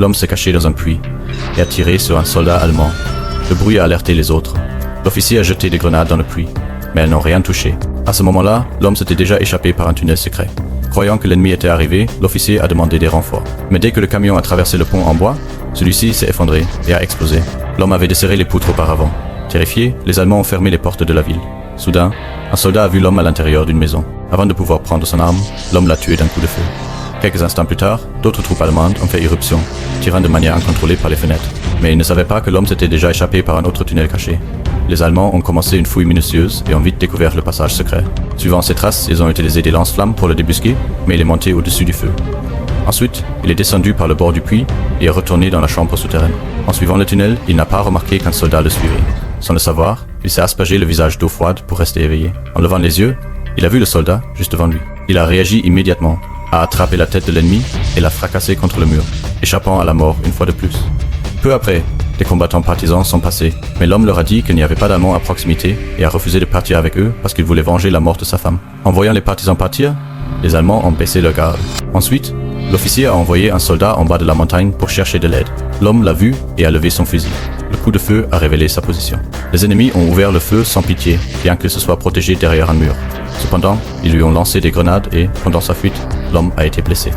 l'homme s'est caché dans un puits et a tiré sur un soldat allemand. Le bruit a alerté les autres. L'officier a jeté des grenades dans le puits, mais elles n'ont rien touché. À ce moment-là, l'homme s'était déjà échappé par un tunnel secret. Croyant que l'ennemi était arrivé, l'officier a demandé des renforts. Mais dès que le camion a traversé le pont en bois, celui-ci s'est effondré et a explosé. L'homme avait desserré les poutres auparavant. Terrifiés, les Allemands ont fermé les portes de la ville. Soudain, un soldat a vu l'homme à l'intérieur d'une maison. Avant de pouvoir prendre son arme, l'homme l'a tué d'un coup de feu. Quelques instants plus tard, d'autres troupes allemandes ont fait irruption, tirant de manière incontrôlée par les fenêtres. Mais ils ne savaient pas que l'homme s'était déjà échappé par un autre tunnel caché. Les Allemands ont commencé une fouille minutieuse et ont vite découvert le passage secret. Suivant ces traces, ils ont utilisé des lance-flammes pour le débusquer, mais il est monté au-dessus du feu. Ensuite, il est descendu par le bord du puits et est retourné dans la chambre souterraine. En suivant le tunnel, il n'a pas remarqué qu'un soldat le suivait. Sans le savoir, il s'est aspergé le visage d'eau froide pour rester éveillé. En levant les yeux, il a vu le soldat juste devant lui. Il a réagi immédiatement, a attrapé la tête de l'ennemi et l'a fracassé contre le mur, échappant à la mort une fois de plus. Peu après, les combattants partisans sont passés, mais l'homme leur a dit qu'il n'y avait pas d'Allemands à proximité et a refusé de partir avec eux parce qu'il voulait venger la mort de sa femme. En voyant les partisans partir, les Allemands ont baissé leur garde. Ensuite, l'officier a envoyé un soldat en bas de la montagne pour chercher de l'aide. L'homme l'a vu et a levé son fusil. Le coup de feu a révélé sa position. Les ennemis ont ouvert le feu sans pitié, bien que ce soit protégé derrière un mur. Cependant, ils lui ont lancé des grenades et, pendant sa fuite, l'homme a été blessé.